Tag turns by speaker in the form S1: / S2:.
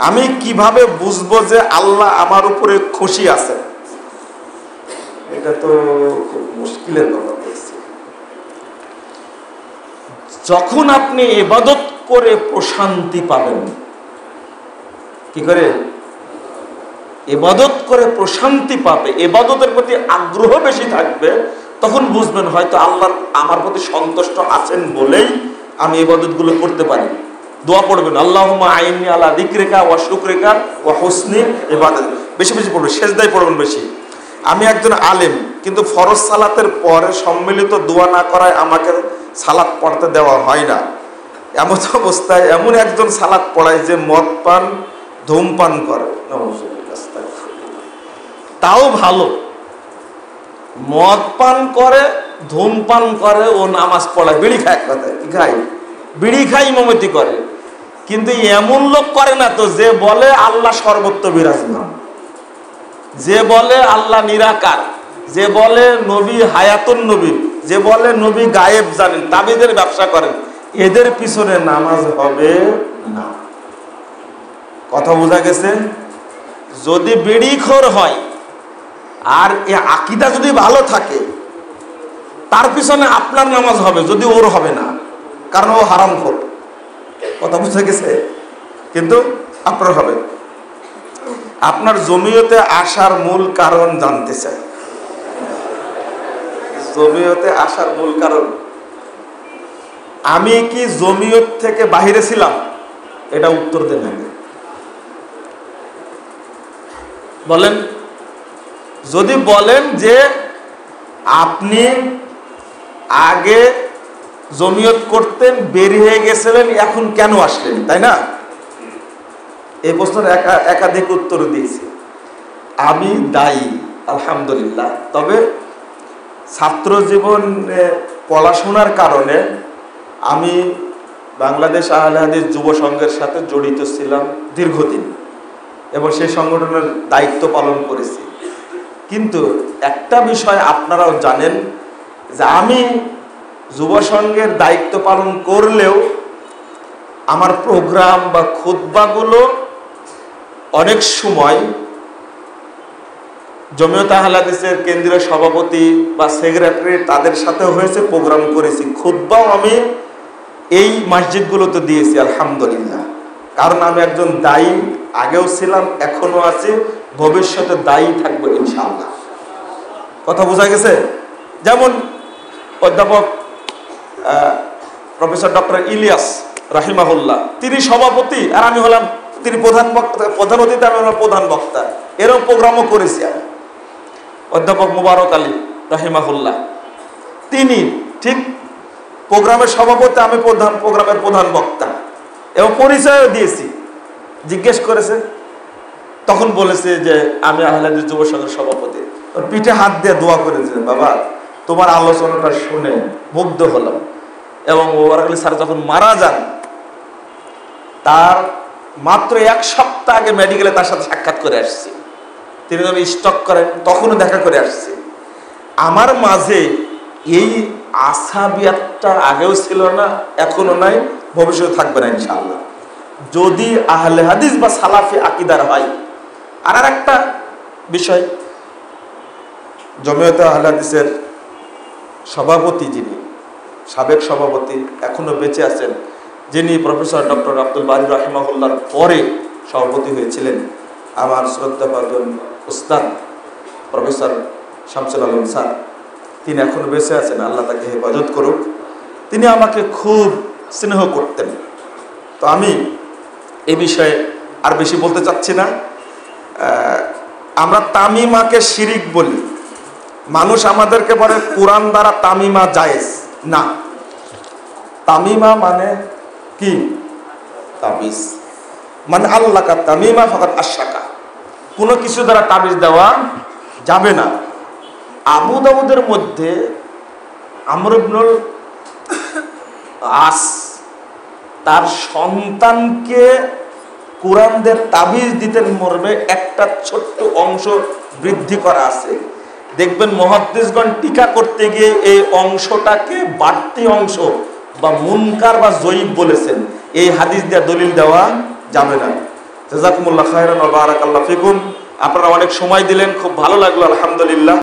S1: আমি কিভাবে বুঝবো যে আল্লাহ আমার উপরে খুশি আছে? এটা তো খুব মুশকিলের কথা বলছি। যখন আপনি ইবাদত করে প্রশান্তি পাবেন, কি করে ইবাদত করে প্রশান্তি পাবে, ইবাদতের প্রতি আগ্রহ বেশি থাকবে, তখন বুঝবেন হয়তো আল্লাহ আমার প্রতি সন্তুষ্ট আছেন বলেই আমি ইবাদতগুলো করতে পারি। দোয়া পড়বেন, আল্লাহুম্মা আইন্নি আলা যিকরিকা ওয়া শুকরিকা ওয়া হুসনি ইবাদত, বেশি বেশি পড়বেন, সেজদায় পড়বেন বেশি। আমি একজন আলেম, কিন্তু ফরজ সালাতের পরে সম্মিলিত দোয়া না করায় আমাকে সালাত পড়তে দেওয়া হয় না। এমন অবস্থায় এমন একজন সালাত পড়ায় যে মদ পান ধূমপান করে, তাও ভালো। মদ পান করে, ধূমপান করে, ও নামাজ পড়ায়, বিড়ি খায়, কথা কি খায়, বিড়ি খাই ইমামতি করে, কিন্তু এমন লোক করে না তো যে বলে আল্লাহ সর্বত্র বিরাজমান, যে বলে আল্লাহ নিরাকার, যে বলে নবী হায়াতুন নবী, যে বলে নবী গায়েব জানেন, তাবিদের ব্যবসা করেন, এদের পিছনে নামাজ হবে না। কথা বোঝা গেছে? যদি বিড়িখোর হয় আর এ আকীদা যদি ভালো থাকে, তার পিছনে আপনার নামাজ হবে, যদি ওর হবে না, কারণ ও হারামখোর। কথা বুঝে গেছে? কিন্তু আপনার হবে। আপনার জমিয়তে আসার মূল কারণ জানতে চাই। জমিয়তে আসার মূল কারণ, আমি কি জমিয়ত থেকে বাহিরে ছিলাম? এটা উত্তর দেন আগে, বলেন। যদি বলেন যে আপনি আগে জমিয়ত করতেন, বেরিয়ে হয়ে গেছিলেন, এখন কেন আসলেন, তাই না? এই প্রশ্নের একাধিক উত্তর দিয়েছি। আমি দায়ী, আলহামদুলিল্লাহ। তবে ছাত্র জীবনে পড়াশোনার কারণে আমি বাংলাদেশ আহলে হাদিস যুব সংঘের সাথে জড়িত ছিলাম দীর্ঘদিন, এবং সেই সংগঠনের দায়িত্ব পালন করেছি। কিন্তু একটা বিষয় আপনারাও জানেন যে আমি যুব সংঘের দায়িত্ব পালন করলেও আমার প্রোগ্রাম বা খুতবাগুলো অনেক সময় জমিয়ত আহলে হাদিসের কেন্দ্রীয় সভাপতি বা সেক্রেটারি তাদের সাথে হয়েছে, প্রোগ্রাম করেছি, খুতবাও আমি এই মসজিদগুলোতে দিয়েছি, আলহামদুলিল্লাহ। কারণ আমি একজন দায়ী, আগেও ছিলাম, এখনো আছি, ভবিষ্যতে দায়ী থাকবো ইনশাআল্লাহ। কথা বোঝা গেছে? যেমন অধ্যাপক প্রফেসর ডক্টর ইলিয়াস রাহিমাহুল্লাহ, তিনি সভাপতি আর আমি হলাম, তিনি প্রধান বক্তা, প্রধান অতিথি, আমি হলাম প্রধান বক্তা, এরকম প্রোগ্রামও করেছি আমি। অধ্যাপক মুবারক আলী রাহিমাহুল্লাহ, তিনি ঠিক প্রোগ্রামের সভাপতি, আমি প্রোগ্রামের প্রধান বক্তা, এবং পরিচয়ও দিয়েছি। জিজ্ঞেস করেছে, তখন বলেছে যে আমি আহলে হাদিস যুব সংঘের সভাপতি। পিঠে হাত দিয়ে দোয়া করেছে, বাবা তোমার আলোচনাটা শুনে মুগ্ধ হলাম। এবং মুবারক আলী স্যার যখন মারা যান, তার মাত্র 1 সপ্তাহ আগে মেডিকেলে তার সাথে সাক্ষাৎ করে আসছি। তিনি যখন স্টক করেন তখনও দেখা করে আসছি। আমার মাঝে এই আসাবিয়াতটা আগেও ছিল না, এখনো নাই, ভবিষ্যতে থাকবে না ইনশাআল্লাহ, যদি আহলে হাদিস বা সালাফি আকীদার হয়। আর একটা বিষয়, জমিয়তে আহলে হাদিসের সভাপতি যিনি, সাবেক সভাপতি, এখনো বেঁচে আছেন, যিনি প্রফেসর ডক্টর আব্দুল বারী রাহিমাহুল্লাহর পরে সভাপতি হয়েছিলেন, আমার শ্রদ্ধাভাজন উস্তাদ প্রফেসর শামসুল আলম স্যার, তিনি এখনো বেঁচে আছেন, আল্লাহ তাকে হেফাজত করুক। তিনি আমাকে খুব স্নেহ করতেন। তো আমি এই বিষয়ে আর বেশি বলতে চাচ্ছি না। আমরা তামিমাকে শিরিক বলি, মানুষ আমাদেরকে বলে কোরআন দ্বারা তামিমা জায়েজ না। তামিমা মানে কি? তাবিজ, মানে আল্লাহ কা তামিমা ফাকাত আশরাকা, কোনো কিছু দ্বারা তাবিজ দেওয়া যাবে না। আবু দাউদের মধ্যে আমর ইবনুল আস তার সন্তানকে কোরআন দিয়ে তাবিজ দিতেন মর্মে একটা ছোট্ট অংশ বৃদ্ধি করা আছে। দেখবেন মুহাদ্দিসগণ টিকা করতে গিয়ে এই অংশটাকে বাড়তি অংশ বা মুনকার বা জয়ীব বলেছেন। এই হাদিস দিয়ে দলিল দেওয়া যাবে না। জাযাকুমুল্লাহ খায়রান ওয়া বারাকাল্লাহু ফিকুম। আপনারা অনেক সময় দিলেন, খুব ভালো লাগলো, আলহামদুলিল্লাহ।